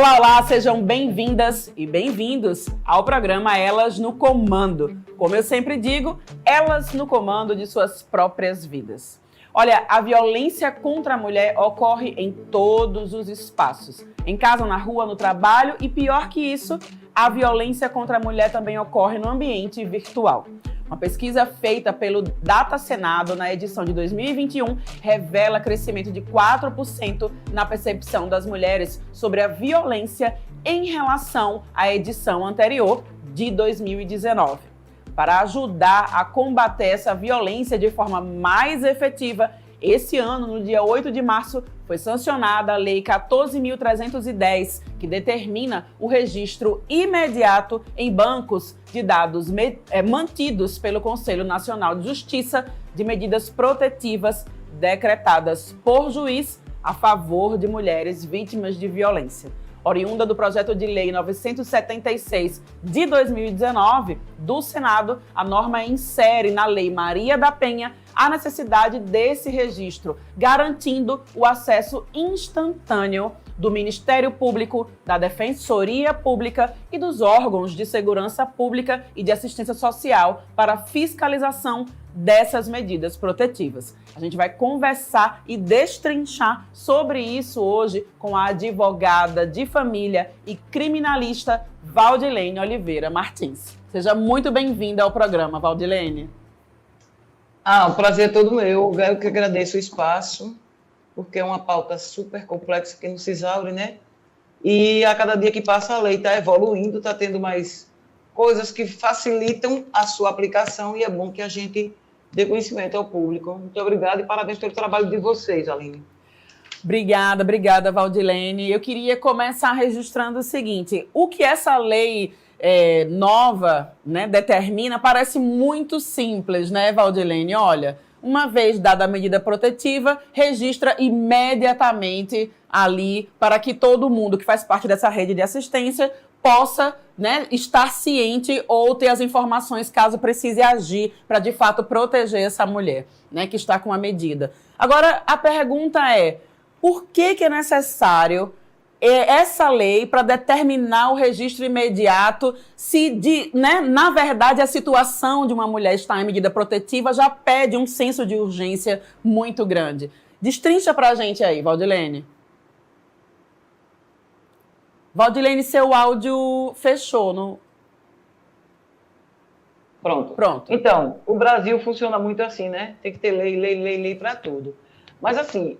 Olá, olá, sejam bem-vindas e bem-vindos ao programa Elas no Comando. Como eu sempre digo, elas no comando de suas próprias vidas. Olha, a violência contra a mulher ocorre em todos os espaços. Em casa, na rua, no trabalho e, pior que isso, a violência contra a mulher também ocorre no ambiente virtual. Uma pesquisa feita pelo Data Senado na edição de 2021 revela crescimento de 4% na percepção das mulheres sobre a violência em relação à edição anterior de 2019. Para ajudar a combater essa violência de forma mais efetiva, esse ano, no dia 8 de março, foi sancionada a Lei 14.310, que determina o registro imediato em bancos de dados mantidos pelo Conselho Nacional de Justiça de medidas protetivas decretadas por juiz a favor de mulheres vítimas de violência. Oriunda do projeto de lei 976 de 2019 do Senado, a norma insere na Lei Maria da Penha a necessidade desse registro, garantindo o acesso instantâneo do Ministério Público, da Defensoria Pública e dos órgãos de segurança pública e de assistência social para fiscalização dessas medidas protetivas. A gente vai conversar e destrinchar sobre isso hoje com a advogada de família e criminalista Valdilene Oliveira Martins. Seja muito bem-vinda ao programa, Valdilene. O prazer é todo meu. Eu que agradeço o espaço, porque é uma pauta super complexa que não se exaure, né? E a cada dia que passa a lei está evoluindo, está tendo mais coisas que facilitam a sua aplicação e é bom que a gente dê conhecimento ao público. Muito obrigada e parabéns pelo trabalho de vocês, Aline. Obrigada, Valdilene. Eu queria começar registrando o seguinte: o que essa lei nova, né, determina parece muito simples, né, Valdilene? Olha, uma vez dada a medida protetiva, registra imediatamente ali para que todo mundo que faz parte dessa rede de assistência possa, né, estar ciente ou ter as informações caso precise agir para, de fato, proteger essa mulher, né, que está com a medida. Agora, a pergunta é, por que é necessário essa lei para determinar o registro imediato se, na verdade, a situação de uma mulher estar em medida protetiva já pede um senso de urgência muito grande? Destrincha para a gente aí, Valdilene. Valdilene, seu áudio fechou, não? Pronto. Então, o Brasil funciona muito assim, né? Tem que ter lei para tudo. Mas, assim,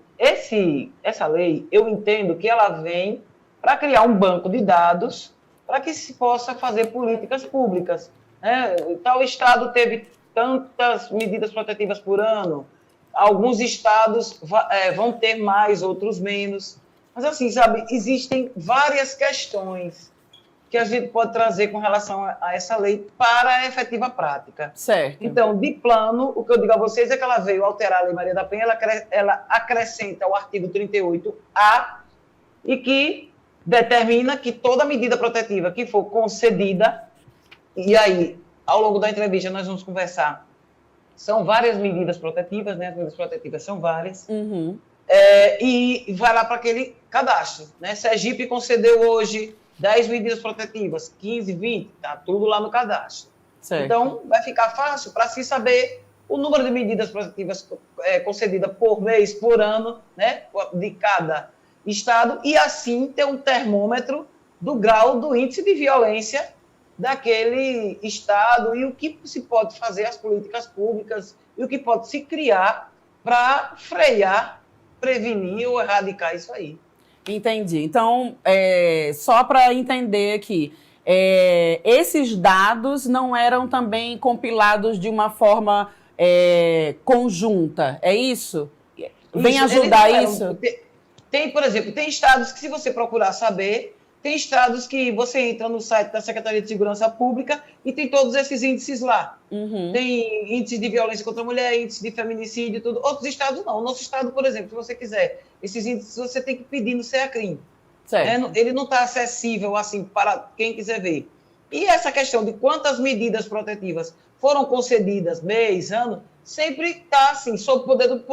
essa lei, eu entendo que ela vem para criar um banco de dados para que se possa fazer políticas públicas, né? Tal estado teve tantas medidas protetivas por ano, alguns estados vão ter mais, outros menos. Mas, assim, sabe, existem várias questões que a gente pode trazer com relação a essa lei para a efetiva prática. Certo. Então, de plano, o que eu digo a vocês é que ela veio alterar a Lei Maria da Penha, ela acrescenta o artigo 38A e que determina que toda medida protetiva que for concedida, e aí, ao longo da entrevista, nós vamos conversar, são várias medidas protetivas, né? As medidas protetivas são várias, e vai lá para aquele cadastro, né? Sergipe concedeu hoje 10 medidas protetivas, 15, 20, tá tudo lá no cadastro. Certo. Então, vai ficar fácil para se saber o número de medidas protetivas concedidas por mês, por ano, né, de cada estado, e assim ter um termômetro do grau do índice de violência daquele estado e o que se pode fazer, as políticas públicas, e o que pode se criar para frear, prevenir ou erradicar isso aí. Entendi. Então, só para entender aqui, esses dados não eram também compilados de uma forma conjunta, é isso? Vem ajudar isso? Tem, por exemplo, tem estados que, se você procurar saber, tem estados que você entra no site da Secretaria de Segurança Pública e tem todos esses índices lá. Tem índice de violência contra a mulher, índice de feminicídio, tudo. Outros estados não. O nosso estado, por exemplo, se você quiser, esses índices você tem que pedir no CEACRIM. Ele não está acessível assim para quem quiser ver. E essa questão de quantas medidas protetivas foram concedidas mês, ano, sempre está assim, sob poder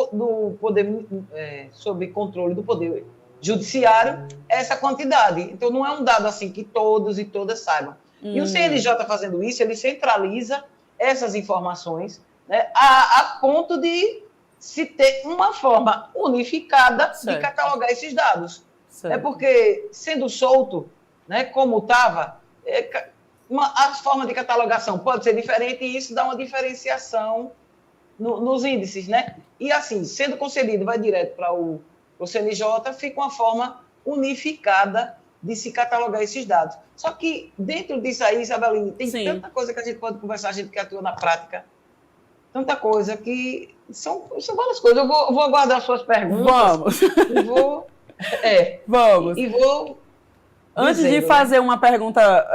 sob controle do Poder judiciário essa quantidade. Então, não é um dado assim que todos e todas saibam. E o CNJ fazendo isso, ele centraliza essas informações, né, a ponto de se ter uma forma unificada de catalogar esses dados. É porque, sendo solto, né, como estava, a forma de catalogação pode ser diferente e isso dá uma diferenciação nos índices, né? E assim, sendo concedido, vai direto para o CNJ, fica uma forma unificada de se catalogar esses dados. Só que dentro disso aí, Isabeline, tem tanta coisa que a gente pode conversar, a gente que atua na prática, tanta coisa que são várias coisas. Eu vou aguardar as suas perguntas. Vamos. E vou... Vamos. E vou... Antes de fazer uma pergunta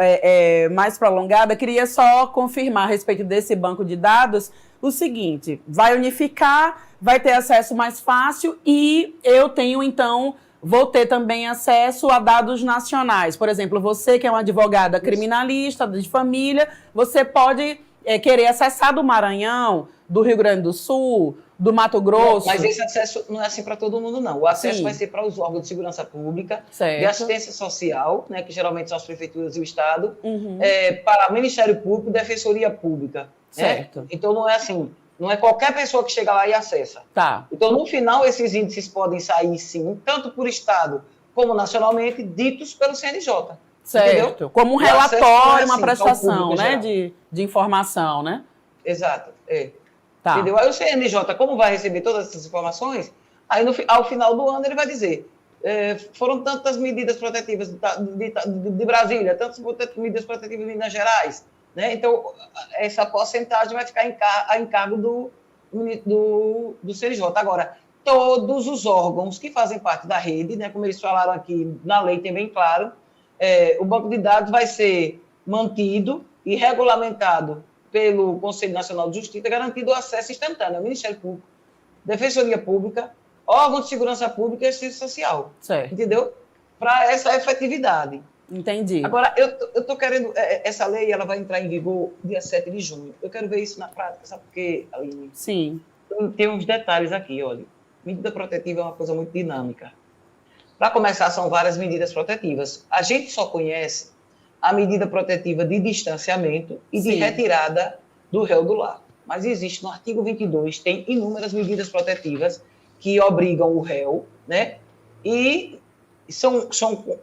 mais prolongada, queria só confirmar a respeito desse banco de dados o seguinte: vai unificar, vai ter acesso mais fácil e eu tenho, então, vou ter também acesso a dados nacionais. Por exemplo, você que é uma advogada criminalista de família, você pode querer acessar do Maranhão, do Rio Grande do Sul, do Mato Grosso. Mas esse acesso não é assim para todo mundo, não. O acesso vai ser para os órgãos de segurança pública, de assistência social, né, que geralmente são as prefeituras e o Estado, para Ministério Público, Defensoria Pública. Certo. Né? Então não é assim, não é qualquer pessoa que chega lá e acessa. Tá. Então, no final, esses índices podem sair, sim, tanto por Estado como nacionalmente, ditos pelo CNJ. Certo. Entendeu? Como um relatório, uma assim, prestação, né, de informação, né? Exato. Tá. Entendeu? Aí o CNJ, como vai receber todas essas informações, aí ao final do ano ele vai dizer, foram tantas medidas protetivas de Brasília, tantas medidas protetivas de Minas Gerais, né? Então, essa porcentagem vai ficar a encargo do CNJ. Agora, todos os órgãos que fazem parte da rede, né, como eles falaram aqui na lei, tem bem claro, o banco de dados vai ser mantido e regulamentado pelo Conselho Nacional de Justiça, garantido o acesso instantâneo ao Ministério Público, Defensoria Pública, órgão de segurança pública e assistência social. Certo. Entendeu? Para essa efetividade. Entendi. Agora, eu estou querendo... Essa lei ela vai entrar em vigor dia 7 de junho. Eu quero ver isso na prática, sabe por quê, Aline? Sim. Tem uns detalhes aqui, olha. Medida protetiva é uma coisa muito dinâmica. Para começar, são várias medidas protetivas. A gente só conhece a medida protetiva de distanciamento e de retirada do réu do lar. Mas existe no artigo 22, tem inúmeras medidas protetivas que obrigam o réu, né? E são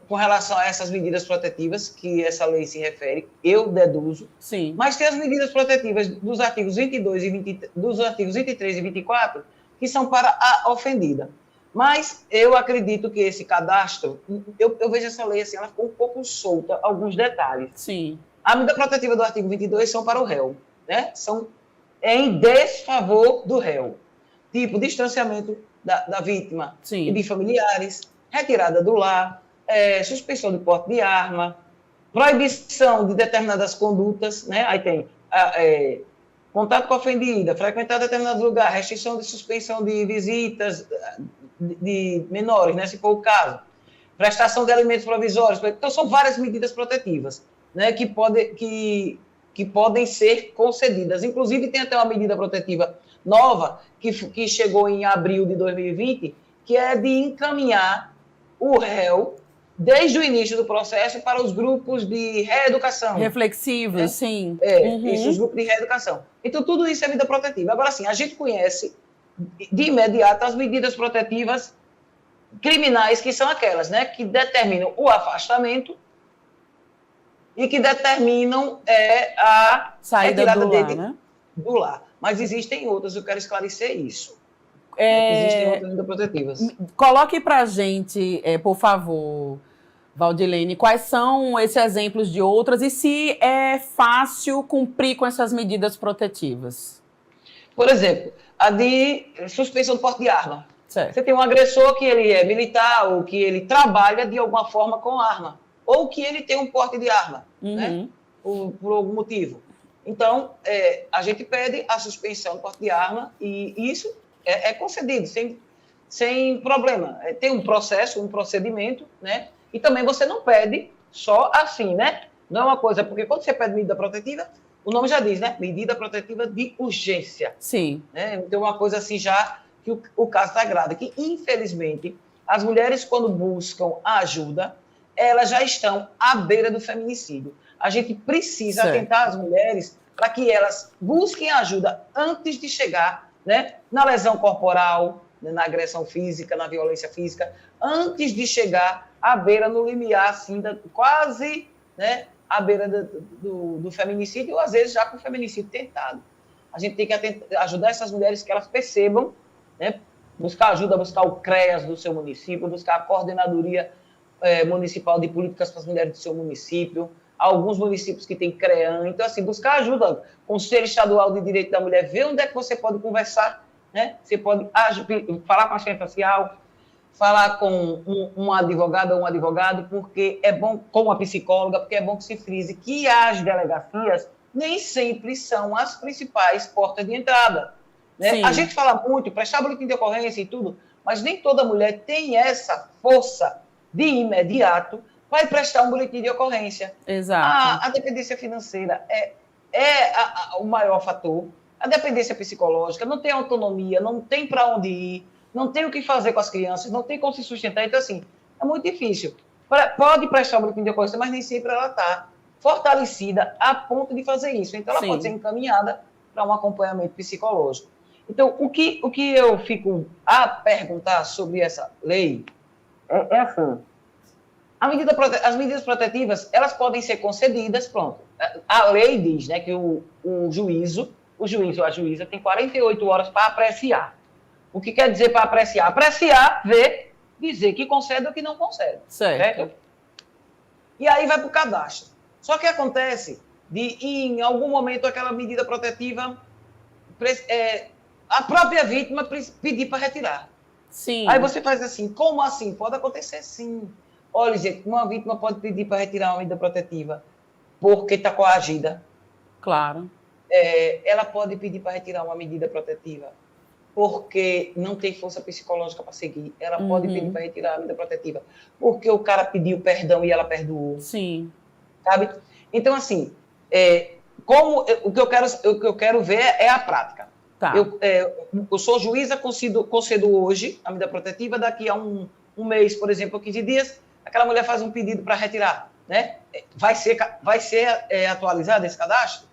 com relação a essas medidas protetivas que essa lei se refere, eu deduzo. Sim. Mas tem as medidas protetivas dos artigos 22 e dos artigos 23 e 24, que são para a ofendida. Mas eu acredito que esse cadastro, eu vejo essa lei assim, ela ficou um pouco solta, alguns detalhes. Sim. A medida protetiva do artigo 22 são para o réu, né? São em desfavor do réu. Tipo, distanciamento da vítima e de familiares, retirada do lar, suspensão de porte de arma, proibição de determinadas condutas, né? Aí tem contato com a ofendida, frequentar determinado lugar, restrição de suspensão de visitas de menores, né, se for o caso, prestação de alimentos provisórios. Então, são várias medidas protetivas, né, que podem ser concedidas. Inclusive, tem até uma medida protetiva nova, que chegou em abril de 2020, que é de encaminhar o réu, desde o início do processo, para os grupos de reeducação. Reflexivos, sim. Isso, os grupos de reeducação. Então, tudo isso é medida protetiva. Agora, sim, a gente conhece de imediato as medidas protetivas criminais, que são aquelas, né, que determinam o afastamento e que determinam a saída retirada do lar, dele né? do lar. Mas existem outras, eu quero esclarecer isso. Existem outras medidas protetivas. Coloque para a gente, por favor, Valdilene, quais são esses exemplos de outras e se é fácil cumprir com essas medidas protetivas. Por exemplo, a de suspensão do porte de arma. Certo. Você tem um agressor que ele é militar ou que ele trabalha de alguma forma com arma, ou que ele tem um porte de arma, né? Por algum motivo. Então, a gente pede a suspensão do porte de arma e isso é concedido, sem problema. Tem um processo, um procedimento, né? E também você não pede só assim, né? Não é uma coisa, porque quando você pede medida protetiva, o nome já diz, né? Medida protetiva de urgência. Sim. Né? Então, uma coisa assim já que o caso está grave, que infelizmente As mulheres, quando buscam a ajuda, elas já estão à beira do feminicídio. A gente precisa atentar as mulheres para que elas busquem ajuda antes de chegar, né, na lesão corporal, na agressão física, na violência física, antes de chegar à beira, no limiar, assim, quase, né, à beira do feminicídio, ou às vezes já com o feminicídio tentado. A gente tem que ajudar essas mulheres que elas percebam, né, buscar ajuda, buscar o CREAS do seu município, buscar a Coordenadoria Municipal de Políticas para as Mulheres do seu município, alguns municípios que têm CREAM. Então, assim, buscar ajuda. Conselho Estadual de Direito da Mulher, ver onde é que você pode conversar, né? Você pode falar com a assistente social, falar com um advogado ou um advogado, porque é bom, com uma psicóloga, porque é bom que se frise que as delegacias nem sempre são as principais portas de entrada. Né? A gente fala muito, prestar boletim de ocorrência e tudo, mas nem toda mulher tem essa força de imediato para prestar um boletim de ocorrência. Exato. A dependência financeira é o maior fator. A dependência psicológica, não tem autonomia, não tem para onde ir, não tem o que fazer com as crianças, não tem como se sustentar. Então, assim, é muito difícil. Pode prestar um boletim de ocorrência, mas nem sempre ela está fortalecida a ponto de fazer isso. Então, ela pode ser encaminhada para um acompanhamento psicológico. Então, o que eu fico a perguntar sobre essa lei é assim: as medidas protetivas, elas podem ser concedidas, pronto. A lei diz, né, que o juiz ou a juíza tem 48 horas para apreciar. O que quer dizer para apreciar? Apreciar, ver, dizer que concede ou que não concede. Certo? E aí vai para o cadastro. Só que acontece de, em algum momento, aquela medida protetiva, a própria vítima pedir para retirar. Sim. Aí você faz assim: como assim? Pode acontecer sim. Olha, gente, uma vítima pode pedir para retirar uma medida protetiva porque está coagida. Claro. Ela pode pedir para retirar uma medida protetiva porque não tem força psicológica para seguir. Ela pode pedir para retirar a medida protetiva porque o cara pediu perdão e ela perdoou. Sim. Sabe? Então, assim, o que eu quero ver é a prática. Tá. Eu sou juíza, concedo hoje a medida protetiva, daqui a um mês, por exemplo, 15 dias, aquela mulher faz um pedido para retirar, né? Vai ser atualizado esse cadastro?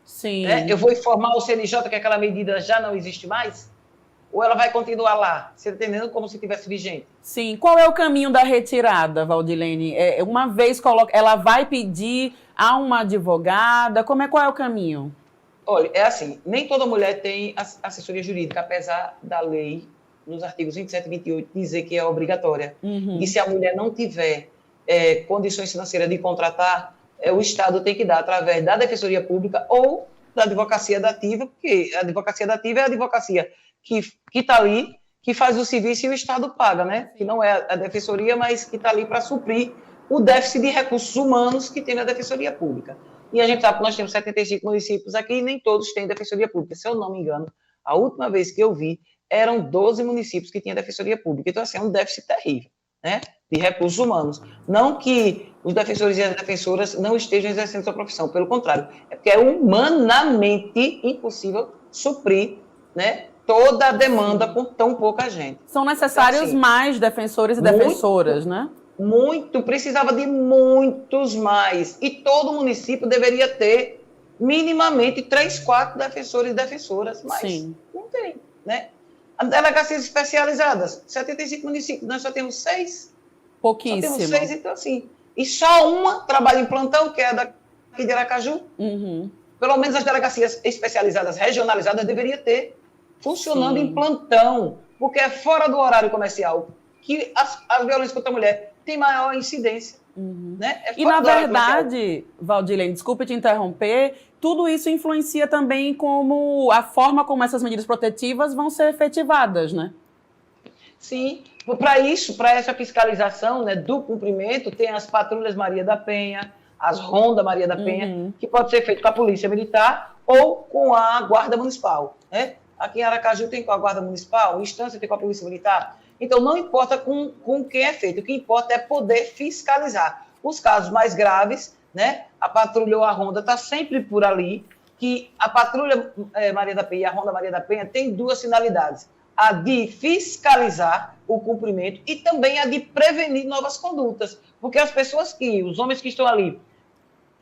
Sim. Eu vou informar o CNJ que aquela medida já não existe mais? Ou ela vai continuar lá, você está entendendo, como se estivesse vigente? Sim. Qual é o caminho da retirada, Valdilene? Uma vez ela vai pedir a uma advogada, qual é o caminho? Olha, é assim, nem toda mulher tem assessoria jurídica, apesar da lei, nos artigos 27 e 28, dizer que é obrigatória. E se a mulher não tiver condições financeiras de contratar, o Estado tem que dar através da Defensoria Pública ou da Advocacia Dativa, porque a Advocacia Dativa é a advocacia que está ali, que faz o serviço e o Estado paga, né? Que não é a Defensoria, mas que está ali para suprir o déficit de recursos humanos que tem na Defensoria Pública. E a gente sabe que nós temos 75 municípios aqui e nem todos têm Defensoria Pública. Se eu não me engano, a última vez que eu vi, eram 12 municípios que tinham Defensoria Pública. Então, assim, é um déficit terrível, né, de recursos humanos. Não que os defensores e as defensoras não estejam exercendo sua profissão, pelo contrário, é porque é humanamente impossível suprir, né, toda a demanda com tão pouca gente. São necessários então, assim, mais defensores e defensoras, né? Precisava de muitos mais. E todo município deveria ter minimamente 3, 4 defensores e defensoras, mas não tem, né? Delegacias especializadas, 75 municípios, nós só temos 6. Pouquíssimo. Só temos 6, então assim. E só uma trabalha em plantão, que é a daqui de Aracaju. Pelo menos as delegacias especializadas, regionalizadas, deveria ter funcionando em plantão, porque é fora do horário comercial que a violência contra a mulher tem maior incidência. Né? E, na verdade, Valdilene, desculpe te interromper, tudo isso influencia também como a forma como essas medidas protetivas vão ser efetivadas, né? Sim, para essa fiscalização, né, do cumprimento, tem as patrulhas Maria da Penha, as rondas Maria da Penha, que pode ser feito com a Polícia Militar ou com a Guarda Municipal, né? Aqui em Aracaju tem com a Guarda Municipal, em Estância tem com a Polícia Militar. Então, não importa com quem é feito, o que importa é poder fiscalizar. Os casos mais graves, né, a patrulha ou a ronda está sempre por ali, que a patrulha Maria da Penha e a ronda Maria da Penha tem 2 finalidades. a de fiscalizar o cumprimento e também a de prevenir novas condutas. Porque os homens que estão ali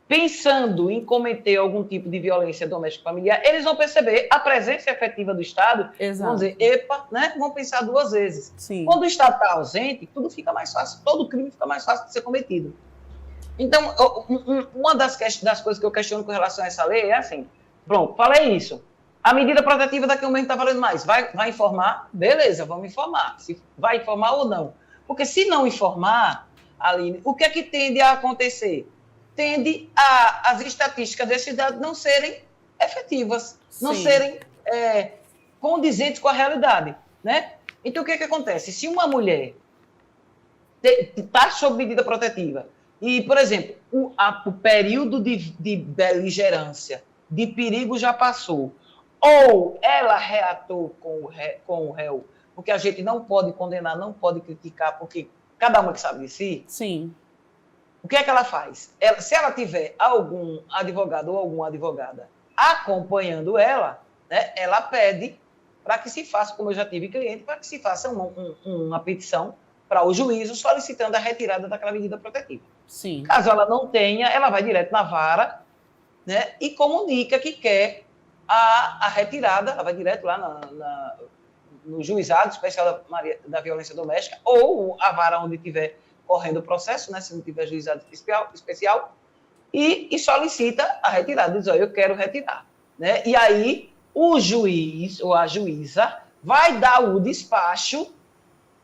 pensando em cometer algum tipo de violência doméstica familiar, eles vão perceber a presença efetiva do Estado, Exato. vão dizer, epa, né? Vão pensar duas vezes. Sim. Quando o Estado está ausente, tudo fica mais fácil, todo crime fica mais fácil de ser cometido. Então, uma das coisas que eu questiono com relação a essa lei é assim, pronto, falei isso. A medida protetiva daqui a um mês não está valendo mais. Vai informar? Beleza, vamos informar. Se vai informar ou não. Porque se não informar, Aline, o que é que tende a acontecer? Tende as estatísticas desses dados não serem efetivas, não serem condizentes com a realidade, né? Então, o que é que acontece? Se uma mulher está sob medida protetiva e, por exemplo, o período de beligerância, de perigo já passou, ou ela reatou com o réu, porque a gente não pode condenar, não pode criticar, porque cada uma que sabe de si. Sim. O que é que ela faz? Se ela tiver algum advogado ou alguma advogada acompanhando ela, né, ela pede para que se faça, como eu já tive cliente, para que se faça uma petição para o juízo solicitando a retirada daquela medida protetiva. Sim. Caso ela não tenha, ela vai direto na vara, né, e comunica que quer a retirada, ela vai direto lá no juizado especial da violência doméstica ou a vara onde tiver correndo o processo, né, se não tiver juizado especial, e solicita a retirada, diz, eu quero retirar. Né? E aí o juiz ou a juíza vai dar o despacho,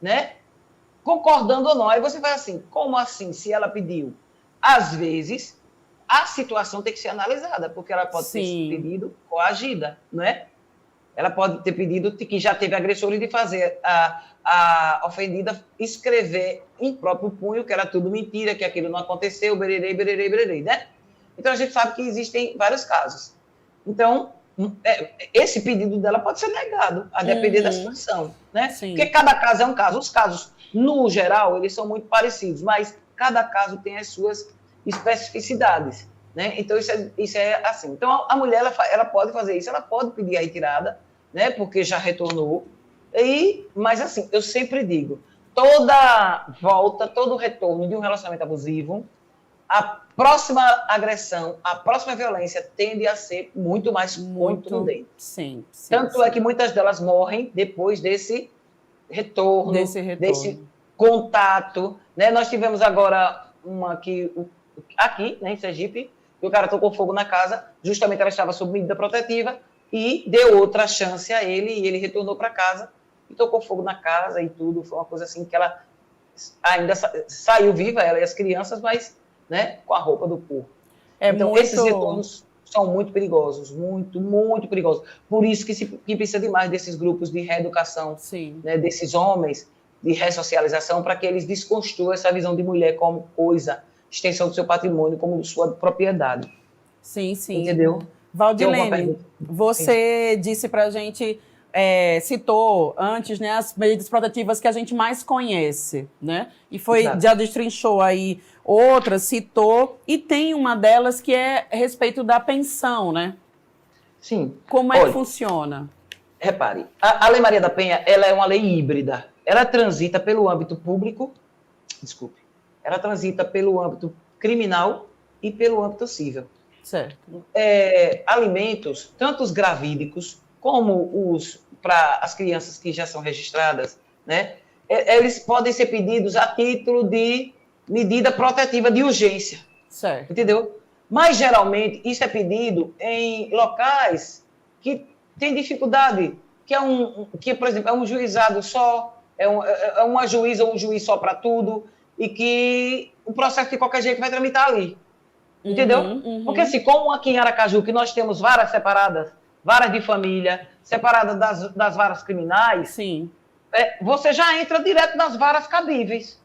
né, concordando ou não. Aí você vai assim, como assim, se ela pediu? Às vezes, a situação tem que ser analisada, porque ela pode ter pedido coagida, não é? Ela pode ter pedido que já teve agressor de fazer a ofendida escrever em próprio punho que era tudo mentira, que aquilo não aconteceu, bererei, bererei, bererei, né? Então, a gente sabe que existem vários casos. Então, esse pedido dela pode ser negado, a depender da situação, né? Sim. Porque cada caso é um caso. Os casos, no geral, eles são muito parecidos, mas cada caso tem as suas especificidades, né? Então, isso é assim. Então, a mulher, ela pode fazer isso, ela pode pedir a retirada, né? Porque já retornou. Mas, assim, eu sempre digo, toda volta, todo retorno de um relacionamento abusivo, a próxima agressão, a próxima violência tende a ser muito mais contundente. Sim. Tanto é que muitas delas morrem depois desse retorno, desse contato, né? Nós tivemos agora uma aqui, né, em Sergipe, que o cara tocou fogo na casa, justamente ela estava sob medida protetiva, e deu outra chance a ele, e ele retornou para casa, e tocou fogo na casa e tudo. Foi uma coisa assim que ela ainda saiu viva, ela e as crianças, mas, né, com a roupa do corpo. Então, esses retornos são muito perigosos, muito, muito perigosos. Por isso que precisa demais desses grupos de reeducação, né, desses homens, de ressocialização, para que eles desconstruam essa visão de mulher como coisa, extensão do seu patrimônio, como sua propriedade. Sim. Entendeu? Valdilene, você disse para a gente, citou antes, né, as medidas protetivas que a gente mais conhece, né? E já destrinchou aí outras, citou, e tem uma delas que é a respeito da pensão, né? Sim. Como é que funciona? Repare, a Lei Maria da Penha, ela é uma lei híbrida. Ela transita pelo âmbito público, ela transita pelo âmbito criminal e pelo âmbito civil. Certo. Alimentos, tanto os gravídicos como para as crianças que já são registradas, né, eles podem ser pedidos a título de medida protetiva de urgência. Certo. Entendeu? Mas, geralmente, isso é pedido em locais que têm dificuldade, que, por exemplo, é um juizado só, é uma juíza ou um juiz só para tudo, e que o processo de qualquer jeito vai tramitar ali. Entendeu? Porque assim, como aqui em Aracaju, que nós temos varas separadas, varas de família, separadas das varas criminais, você já entra direto nas varas cabíveis.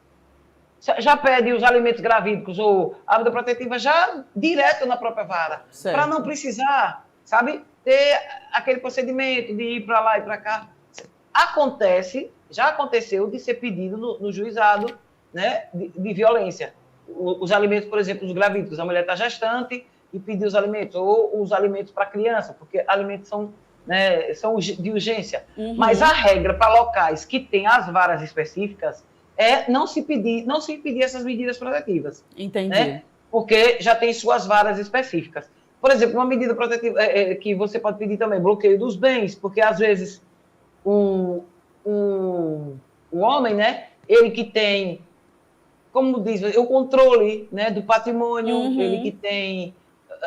Já pede os alimentos gravídicos ou a medida protetiva já direto na própria vara. Para não precisar, sabe, ter aquele procedimento de ir para lá e para cá. Já aconteceu de ser pedido no juizado, né, de violência. Os alimentos, por exemplo, os gravídicos, a mulher está gestante e pediu os alimentos, ou os alimentos para criança, porque alimentos são né, são de urgência. Mas a regra para locais que têm as varas específicas é não se impedir essas medidas protetivas. Entendi. Né? Porque já tem suas varas específicas. Por exemplo, uma medida protetiva que você pode pedir também, bloqueio dos bens, porque às vezes o homem, né, ele que tem, como diz, o controle, né, do patrimônio, ele que tem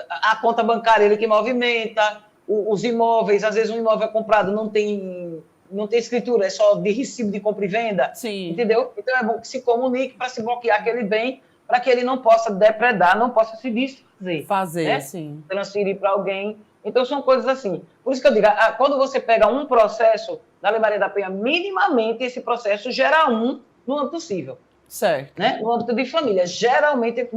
a conta bancária, ele que movimenta, os imóveis, às vezes um imóvel é comprado, não tem escritura, é só de recibo de compra e venda. Sim. Entendeu? Então é bom que se comunique para se bloquear aquele bem, para que ele não possa depredar, não possa se desfazer. Né? Sim. Transferir para alguém. Então são coisas assim. Por isso que eu digo, quando você pega um processo da Lei Maria da Penha, minimamente esse processo gera no âmbito civil. Certo. Né? No âmbito de família, geralmente,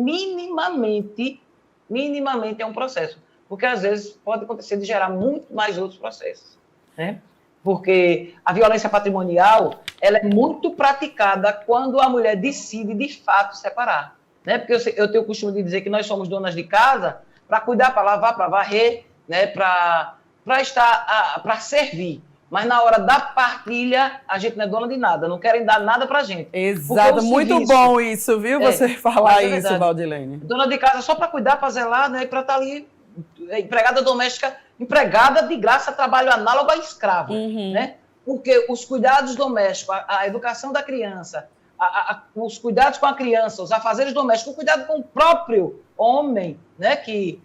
minimamente é um processo. Porque às vezes pode acontecer de gerar muito mais outros processos. Né? Porque a violência patrimonial, ela é muito praticada quando a mulher decide, de fato, separar. Né? Porque eu tenho o costume de dizer que nós somos donas de casa para cuidar, para lavar, para varrer, né? para servir. Mas na hora da partilha, a gente não é dona de nada, não querem dar nada para a gente. Exato, muito bom isso, viu? Você falar isso, Valdilene. Dona de casa só para cuidar, para zelar, né? E para estar ali, empregada doméstica, empregada de graça, trabalho análogo a escravo. Né? Porque os cuidados domésticos, a educação da criança, os cuidados com a criança, os afazeres domésticos, o cuidado com o próprio homem, né? Que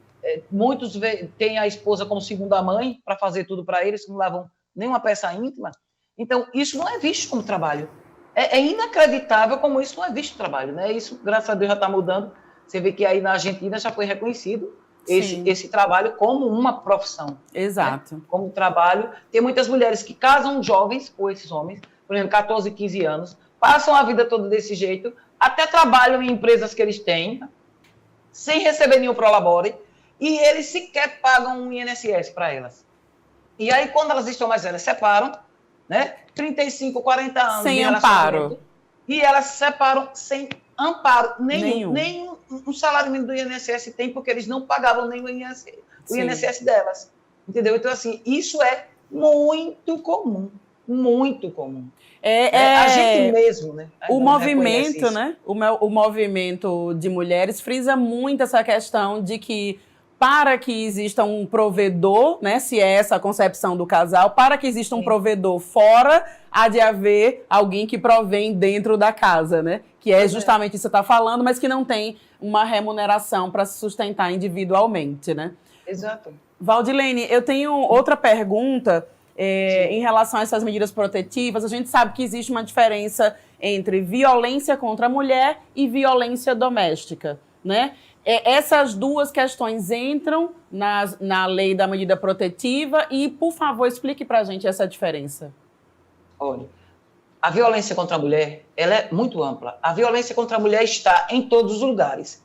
muitos têm a esposa como segunda mãe para fazer tudo para eles, não levam nenhuma peça íntima. Então, isso não é visto como trabalho. É inacreditável como isso não é visto como trabalho. Né? Isso, graças a Deus, já está mudando. Você vê que aí na Argentina já foi reconhecido esse trabalho como uma profissão. Exato. Né? Como trabalho. Tem muitas mulheres que casam jovens com esses homens, por exemplo, 14, 15 anos, passam a vida toda desse jeito, até trabalham em empresas que eles têm, sem receber nenhum prolabore, e eles sequer pagam um INSS para elas. E aí, quando elas estão mais velhas, separam, né? 35, 40 anos. Sem amparo. E elas separam sem amparo. Nem um salário mínimo do INSS tem, porque eles não pagavam nem o INSS delas. Entendeu? Então, assim, isso é muito comum. Muito comum. A gente mesmo, né? O movimento, né? O movimento de mulheres frisa muito essa questão de que para que exista um provedor, né, se é essa a concepção do casal, para que exista um provedor fora, há de haver alguém que provém dentro da casa, né? Que é justamente isso que você está falando, mas que não tem uma remuneração para se sustentar individualmente, né? Exato. Valdilene, eu tenho outra pergunta em relação a essas medidas protetivas. A gente sabe que existe uma diferença entre violência contra a mulher e violência doméstica, né? Essas duas questões entram na lei da medida protetiva e, por favor, explique para a gente essa diferença. Olha, a violência contra a mulher, ela é muito ampla. A violência contra a mulher está em todos os lugares,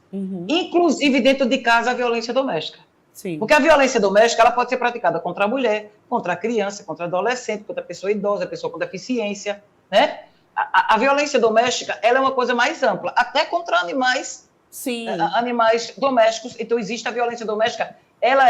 inclusive dentro de casa a violência doméstica. Sim. Porque a violência doméstica ela pode ser praticada contra a mulher, contra a criança, contra a adolescente, contra a pessoa idosa, a pessoa com deficiência, né? A violência doméstica ela é uma coisa mais ampla, até contra animais. Sim. Animais domésticos. Então, existe a violência doméstica, ela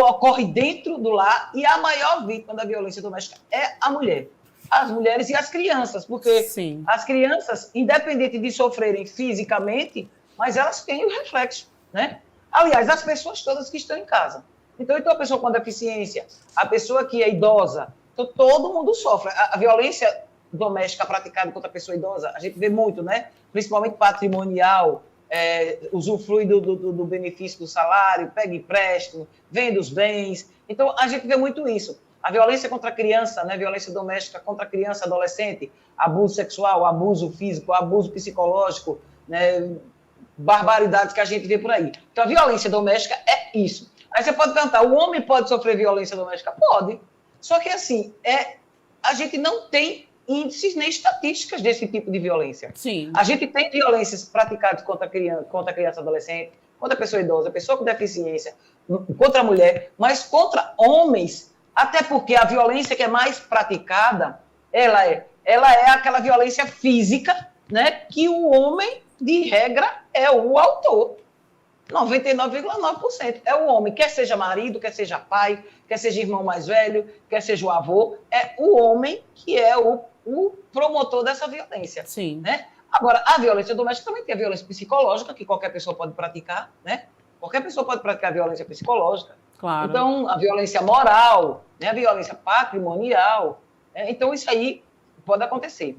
ocorre dentro do lar e a maior vítima da violência doméstica é a mulher. As mulheres e as crianças, porque as crianças, independente de sofrerem fisicamente, mas elas têm o reflexo, né? Aliás, as pessoas todas que estão em casa. Então a pessoa com deficiência, a pessoa que é idosa, então, todo mundo sofre. A violência doméstica praticada contra a pessoa idosa, a gente vê muito, né? Principalmente patrimonial, usufrui do benefício do salário, pega empréstimo, vende os bens. Então, a gente vê muito isso. A violência contra a criança, né? Violência doméstica contra a criança, adolescente, abuso sexual, abuso físico, abuso psicológico, né? Barbaridades que a gente vê por aí. Então, a violência doméstica é isso. Aí você pode perguntar, o homem pode sofrer violência doméstica? Pode. Só que, assim, a gente não tem índices nem estatísticas desse tipo de violência. Sim. A gente tem violências praticadas contra a criança, adolescente, contra a pessoa idosa, a pessoa com deficiência, contra a mulher, mas contra homens, até porque a violência que é mais praticada, ela é aquela violência física, né, que o homem, de regra, é o autor. 99,9%. É o homem, quer seja marido, quer seja pai, quer seja irmão mais velho, quer seja o avô, é o homem que é o promotor dessa violência. Sim. Né? Agora, a violência doméstica também tem a violência psicológica, que qualquer pessoa pode praticar, né? Qualquer pessoa pode praticar violência psicológica. Claro. Então, a violência moral, né? A violência patrimonial. Então, isso aí pode acontecer.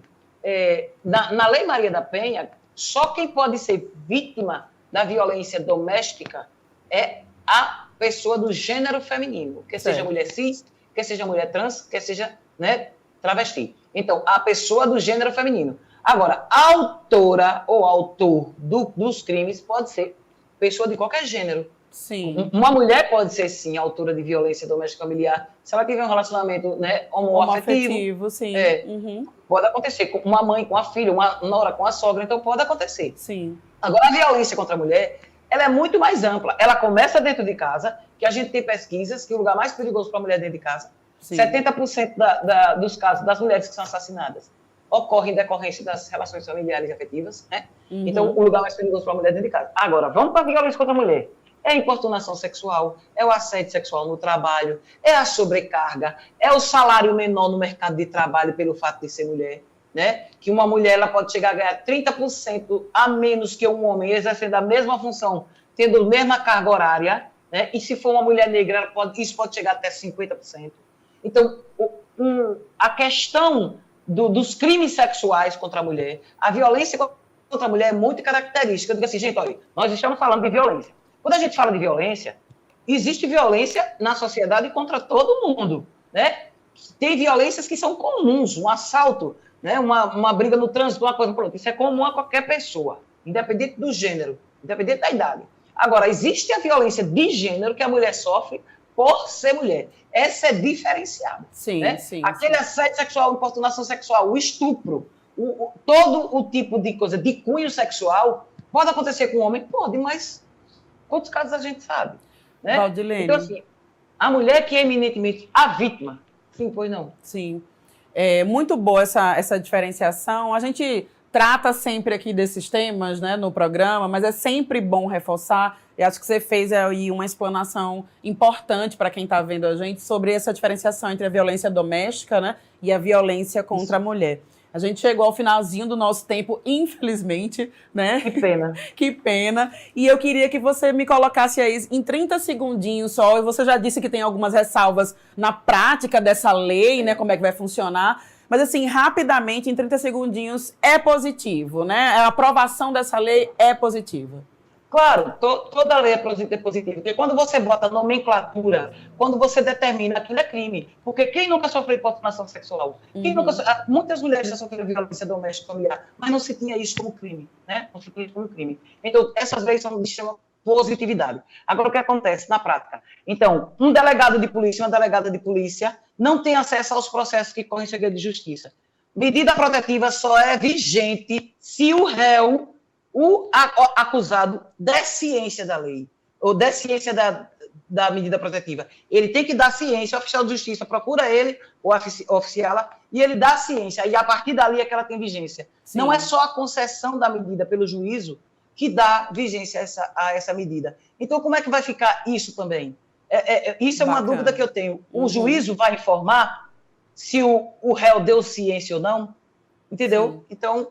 Na Lei Maria da Penha, só quem pode ser vítima da violência doméstica é a pessoa do gênero feminino, quer seja mulher cis, quer seja mulher trans, quer seja, né, travesti. Então, a pessoa do gênero feminino. Agora, a autora ou autor dos crimes pode ser pessoa de qualquer gênero. Sim. Uma mulher pode ser, sim, autora de violência doméstica familiar, se ela tiver um relacionamento, né, homoafetivo. Sim. Pode acontecer com uma mãe, com a filha, uma nora, com a sogra, então pode acontecer. Sim. Agora, a violência contra a mulher, ela é muito mais ampla. Ela começa dentro de casa, que a gente tem pesquisas que o lugar mais perigoso para a mulher é dentro de casa. Sim. 70% dos casos das mulheres que são assassinadas ocorrem em decorrência das relações familiares e afetivas, né? Então, o lugar mais perigoso para a mulher é dentro de casa. Agora, vamos para a violência contra a mulher. É a importunação sexual, é o assédio sexual no trabalho, é a sobrecarga, é o salário menor no mercado de trabalho pelo fato de ser mulher, né? Que uma mulher ela pode chegar a ganhar 30% a menos que um homem, exercendo a mesma função, tendo a mesma carga horária, né? E se for uma mulher negra, isso pode chegar até 50%. Então, a questão dos crimes sexuais contra a mulher, a violência contra a mulher é muito característica. Eu digo assim, gente, olha, nós estamos falando de violência. Quando a gente fala de violência, existe violência na sociedade contra todo mundo, né? Tem violências que são comuns, um assalto, né? Uma briga no trânsito, uma coisa por outra. Isso é comum a qualquer pessoa, independente do gênero, independente da idade. Agora, existe a violência de gênero que a mulher sofre por ser mulher. Essa é diferenciada. Sim, né? sim. Aquele assédio sexual, importunação sexual, o estupro, todo o tipo de coisa de cunho sexual pode acontecer com o homem? Pode, mas quantos casos a gente sabe? Né? Valdilene. Então, assim, a mulher que é eminentemente a vítima, sim, pois não? Sim. É muito boa essa diferenciação. A gente trata sempre aqui desses temas, né, no programa, mas é sempre bom reforçar. E acho que você fez aí uma explanação importante para quem está vendo a gente sobre essa diferenciação entre a violência doméstica, né, e a violência contra a mulher. A gente chegou ao finalzinho do nosso tempo, infelizmente, né? Que pena. Que pena. E eu queria que você me colocasse aí em 30 segundinhos só. Você já disse que tem algumas ressalvas na prática dessa lei, né? Como é que vai funcionar. Mas, assim, rapidamente, em 30 segundinhos, é positivo, né? A aprovação dessa lei é positiva. Claro, toda lei é positiva, porque quando você bota nomenclatura, quando você determina, aquilo é crime. Porque quem nunca sofreu importunação sexual? Muitas mulheres já sofreram violência doméstica familiar, mas não se tinha isso como crime, né? Não se tinha isso como crime. Então, essas leis são de extrema positividade. Agora, o que acontece na prática? Então, um delegado de polícia, uma delegada de polícia, não tem acesso aos processos que correm em segredo de justiça. Medida protetiva só é vigente se o réu, o acusado, der ciência da lei, ou der ciência da medida protetiva. Ele tem que dar ciência, o oficial de justiça procura ele, ou oficiala, e ele dá ciência, e a partir dali é que ela tem vigência. Sim. Não é só a concessão da medida pelo juízo que dá vigência a essa medida. Então, como é que vai ficar isso também? Isso é uma dúvida que eu tenho. O juízo vai informar se o réu deu ciência ou não? Entendeu? Sim. Então,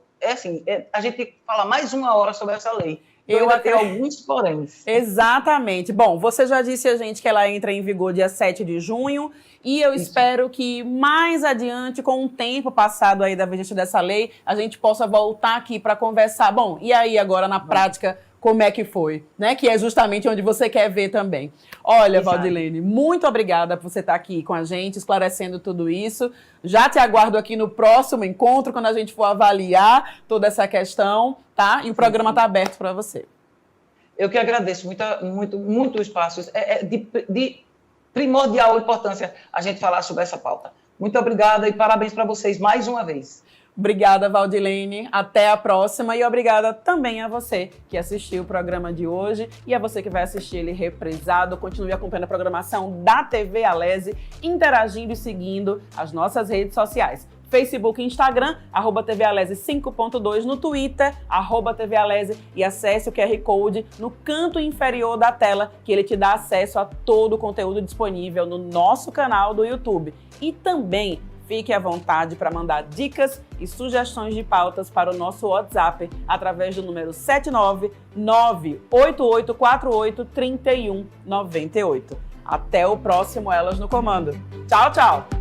a gente tem que falar mais uma hora sobre essa lei. Eu ainda tenho alguns poréns. Exatamente. Bom, você já disse a gente que ela entra em vigor dia 7 de junho e eu espero que mais adiante, com o tempo passado aí da vigência dessa lei, a gente possa voltar aqui para conversar. Bom, e aí agora na prática, como é que foi, né? Que é justamente onde você quer ver também. Olha, Valdilene, muito obrigada por você estar aqui com a gente, esclarecendo tudo isso. Já te aguardo aqui no próximo encontro, quando a gente for avaliar toda essa questão, tá? E o programa está aberto para você. Eu que agradeço muito o espaço. É de primordial importância a gente falar sobre essa pauta. Muito obrigada e parabéns para vocês mais uma vez. Obrigada, Valdilene. Até a próxima. E obrigada também a você que assistiu o programa de hoje e a você que vai assistir ele reprisado. Continue acompanhando a programação da TV Alesi, interagindo e seguindo as nossas redes sociais. Facebook e Instagram, @TVAlese 5.2, no Twitter, @TVAlese, e acesse o QR Code no canto inferior da tela, que ele te dá acesso a todo o conteúdo disponível no nosso canal do YouTube. E também fique à vontade para mandar dicas e sugestões de pautas para o nosso WhatsApp através do número 79988483198. Até o próximo Elas no Comando. Tchau, tchau!